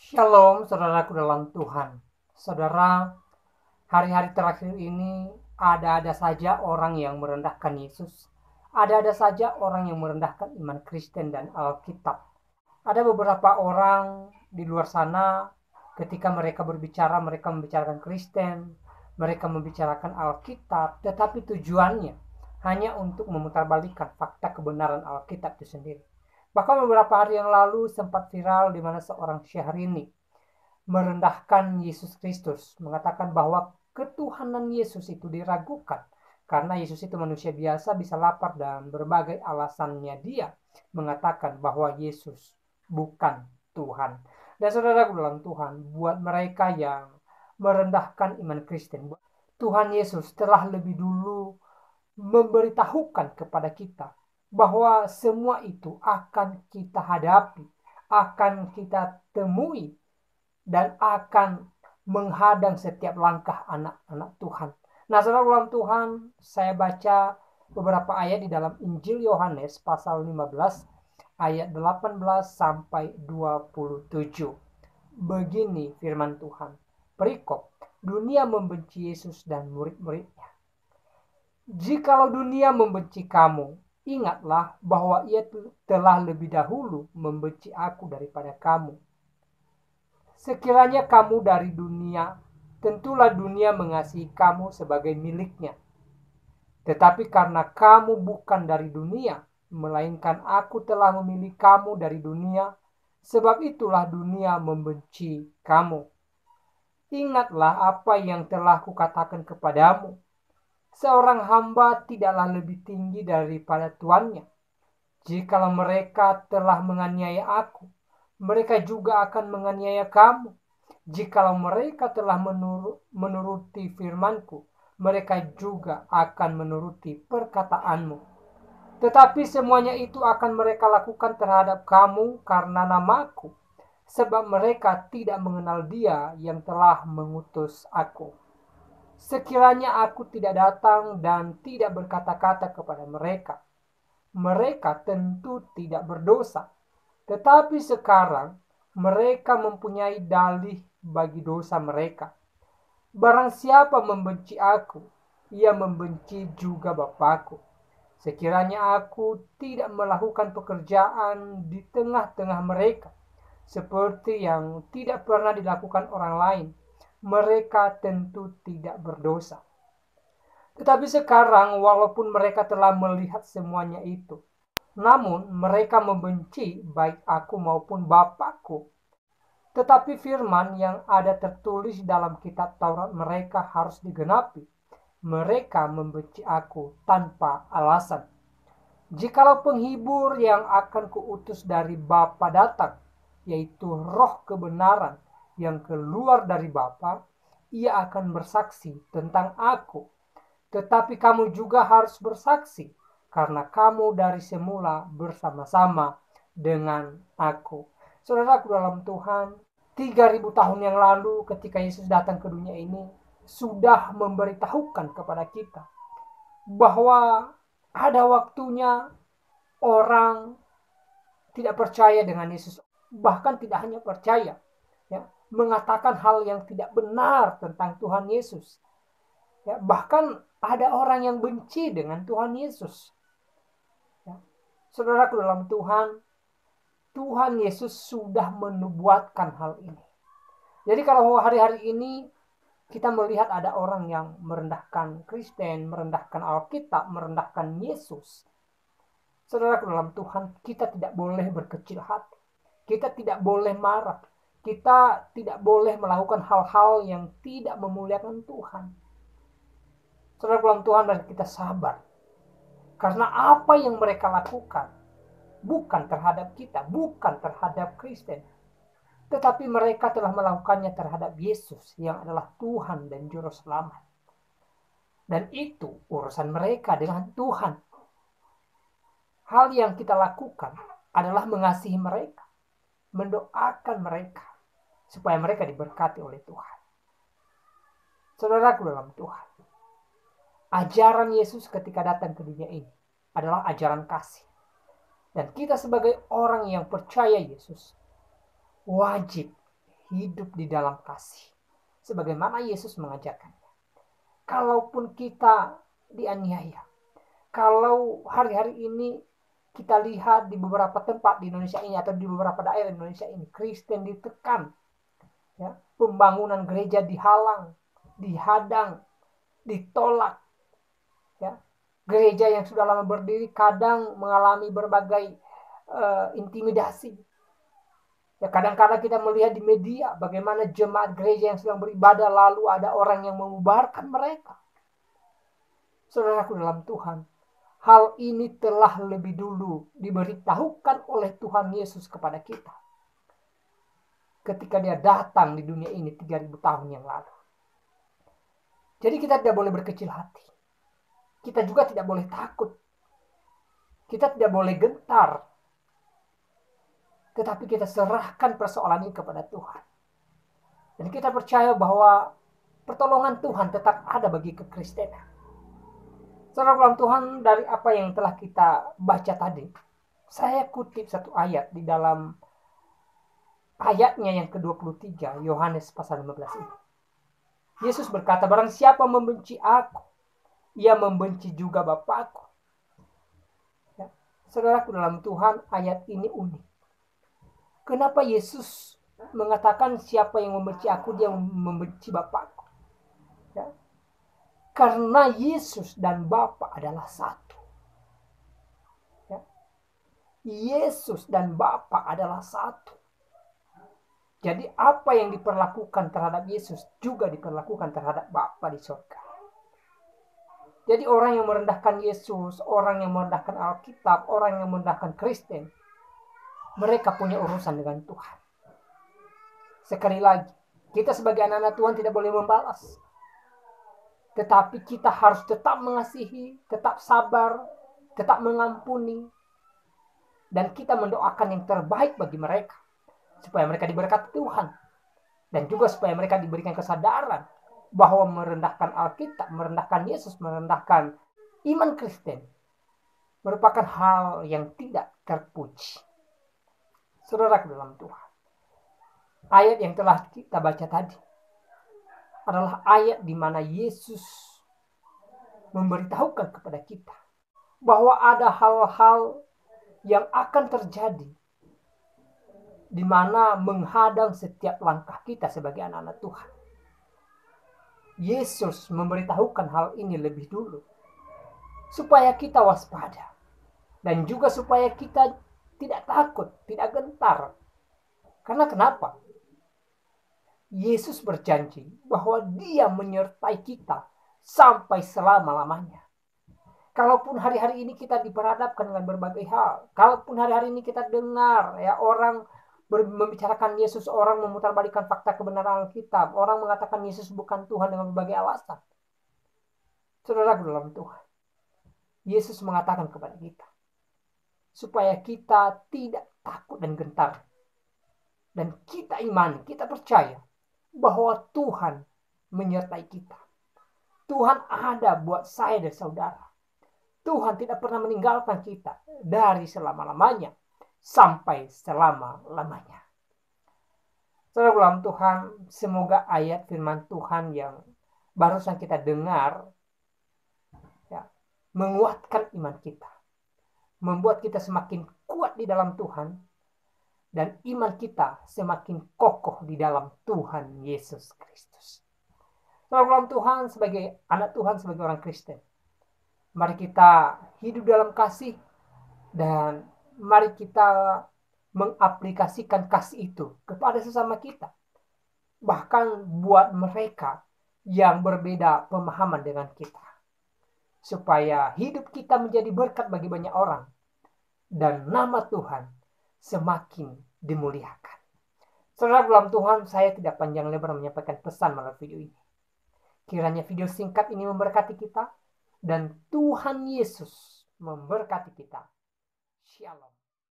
Shalom, saudaraku dalam Tuhan. Saudara, hari-hari terakhir ini ada-ada saja orang yang merendahkan Yesus. Ada-ada saja orang yang merendahkan iman Kristen dan Alkitab. Ada beberapa orang di luar sana ketika mereka berbicara, mereka membicarakan Kristen, mereka membicarakan Alkitab, tetapi tujuannya hanya untuk memutarbalikkan fakta kebenaran Alkitab itu sendiri. Bahkan beberapa hari yang lalu sempat viral di mana seorang Syahrini merendahkan Yesus Kristus, mengatakan bahwa ketuhanan Yesus itu diragukan karena Yesus itu manusia biasa, bisa lapar, dan berbagai alasannya dia mengatakan bahwa Yesus bukan Tuhan. Dan saudara dalam Tuhan, buat mereka yang merendahkan iman Kristen, Tuhan Yesus telah lebih dulu memberitahukan kepada kita bahwa semua itu akan kita hadapi, akan kita temui, dan akan menghadang setiap langkah anak-anak Tuhan. Nah, saudara dalam Tuhan, saya baca beberapa ayat di dalam Injil Yohanes pasal 15 ayat 18 sampai 27. Begini firman Tuhan. Perikop, dunia membenci Yesus dan murid-muridnya. Jikalau dunia membenci kamu, ingatlah bahwa ia telah lebih dahulu membenci aku daripada kamu. Sekiranya kamu dari dunia, tentulah dunia mengasihi kamu sebagai miliknya. Tetapi karena kamu bukan dari dunia, melainkan aku telah memilih kamu dari dunia, sebab itulah dunia membenci kamu. Ingatlah apa yang telah kukatakan kepadamu. Seorang hamba tidaklah lebih tinggi daripada tuannya. Jikalau mereka telah menganiaya aku, mereka juga akan menganiaya kamu. Jikalau mereka telah menuruti firmanku, mereka juga akan menuruti perkataanmu. Tetapi semuanya itu akan mereka lakukan terhadap kamu karena namaku, sebab mereka tidak mengenal Dia yang telah mengutus aku. Sekiranya aku tidak datang dan tidak berkata-kata kepada mereka, mereka tentu tidak berdosa. Tetapi sekarang mereka mempunyai dalih bagi dosa mereka. Barang siapa membenci aku, ia membenci juga Bapakku. Sekiranya aku tidak melakukan pekerjaan di tengah-tengah mereka, seperti yang tidak pernah dilakukan orang lain, mereka tentu tidak berdosa. Tetapi sekarang, walaupun mereka telah melihat semuanya itu, namun mereka membenci baik aku maupun Bapakku. Tetapi firman yang ada tertulis dalam kitab Taurat mereka harus digenapi. Mereka membenci aku tanpa alasan. Jikalau penghibur yang akan kuutus dari Bapa datang, yaitu roh kebenaran yang keluar dari Bapa, ia akan bersaksi tentang aku. Tetapi kamu juga harus bersaksi, karena kamu dari semula bersama-sama dengan aku. Saudaraku dalam Tuhan, 3.000 tahun yang lalu ketika Yesus datang ke dunia ini, sudah memberitahukan kepada kita bahwa ada waktunya orang tidak percaya dengan Yesus, bahkan tidak hanya percaya, ya, mengatakan hal yang tidak benar tentang Tuhan Yesus. Ya, bahkan ada orang yang benci dengan Tuhan Yesus. Ya. Saudaraku dalam Tuhan, Tuhan Yesus sudah menubuatkan hal ini. Jadi kalau hari-hari ini kita melihat ada orang yang merendahkan Kristen, merendahkan Alkitab, merendahkan Yesus. Saudaraku dalam Tuhan, kita tidak boleh berkecil hati. Kita tidak boleh marah. Kita tidak boleh melakukan hal-hal yang tidak memuliakan Tuhan. Saudara dalam Tuhan, dan kita sabar. Karena apa yang mereka lakukan bukan terhadap kita, bukan terhadap Kristen, tetapi mereka telah melakukannya terhadap Yesus yang adalah Tuhan dan Juru Selamat. Dan itu urusan mereka dengan Tuhan. Hal yang kita lakukan adalah mengasihi mereka, mendoakan mereka, supaya mereka diberkati oleh Tuhan. Saudaraku dalam Tuhan, ajaran Yesus ketika datang ke dunia ini adalah ajaran kasih. Dan kita sebagai orang yang percaya Yesus, wajib hidup di dalam kasih, sebagaimana Yesus mengajarkannya. Kalaupun kita dianiaya, kalau hari-hari ini kita lihat di beberapa tempat di Indonesia ini atau di beberapa daerah Indonesia ini, Kristen ditekan, ya, pembangunan gereja dihalang, dihadang, ditolak, ya. Gereja yang sudah lama berdiri kadang mengalami berbagai intimidasi. Ya, kadang-kadang kita melihat di media bagaimana jemaat gereja yang sedang beribadah lalu ada orang yang membubarkan mereka. Saudaraku dalam Tuhan, hal ini telah lebih dulu diberitahukan oleh Tuhan Yesus kepada kita ketika dia datang di dunia ini 3000 tahun yang lalu. Jadi kita tidak boleh berkecil hati. Kita juga tidak boleh takut. Kita tidak boleh gentar. Tetapi kita serahkan persoalan ini kepada Tuhan. Dan kita percaya bahwa pertolongan Tuhan tetap ada bagi kekristenan. Saudara Tuhan, dari apa yang telah kita baca tadi, saya kutip satu ayat di dalam ayatnya yang ke-23, Yohanes pasal 15 ini. Yesus berkata, barang siapa membenci aku, ia membenci juga Bapakku. Ya. Saudaraku dalam Tuhan, ayat ini unik. Kenapa Yesus mengatakan siapa yang membenci aku, dia membenci Bapakku? Ya. Karena Yesus dan Bapa adalah satu. Ya. Yesus dan Bapa adalah satu. Jadi apa yang diperlakukan terhadap Yesus juga diperlakukan terhadap Bapa di surga. Jadi orang yang merendahkan Yesus, orang yang merendahkan Alkitab, orang yang merendahkan Kristen, mereka punya urusan dengan Tuhan. Sekali lagi, kita sebagai anak-anak Tuhan tidak boleh membalas. Tetapi kita harus tetap mengasihi, tetap sabar, tetap mengampuni. Dan kita mendoakan yang terbaik bagi mereka. Supaya mereka diberkati Tuhan. Dan juga supaya mereka diberikan kesadaran bahwa merendahkan Alkitab, merendahkan Yesus, merendahkan iman Kristen merupakan hal yang tidak terpuji. Saudara dalam Tuhan, ayat yang telah kita baca tadi adalah ayat di mana Yesus memberitahukan kepada kita bahwa ada hal-hal yang akan terjadi di mana menghadang setiap langkah kita sebagai anak-anak Tuhan. Yesus memberitahukan hal ini lebih dulu supaya kita waspada dan juga supaya kita tidak takut, tidak gentar. Karena kenapa? Yesus berjanji bahwa Dia menyertai kita sampai selama-lamanya. Kalaupun hari-hari ini kita diperhadapkan dengan berbagai hal, kalaupun hari-hari ini kita dengar ya orang membicarakan Yesus, orang memutarbalikkan fakta kebenaran Alkitab, orang mengatakan Yesus bukan Tuhan dengan berbagai alasan. Saudara dalam Tuhan, Yesus mengatakan kepada kita supaya kita tidak takut dan gentar, dan kita imani, kita percaya bahwa Tuhan menyertai kita. Tuhan ada buat saya dan saudara. Tuhan tidak pernah meninggalkan kita dari selama-lamanya sampai selama-lamanya. Saudara dalam Tuhan, semoga ayat firman Tuhan yang barusan kita dengar ya, menguatkan iman kita, membuat kita semakin kuat di dalam Tuhan, dan iman kita semakin kokoh di dalam Tuhan Yesus Kristus. Saudara dalam Tuhan, sebagai anak Tuhan, sebagai orang Kristen, mari kita hidup dalam kasih dan mari kita mengaplikasikan kasih itu kepada sesama kita. Bahkan buat mereka yang berbeda pemahaman dengan kita. Supaya hidup kita menjadi berkat bagi banyak orang. Dan nama Tuhan semakin dimuliakan. Saudara dalam Tuhan, saya tidak panjang lebar menyampaikan pesan melalui video ini. Kiranya video singkat ini memberkati kita. Dan Tuhan Yesus memberkati kita. Shalom.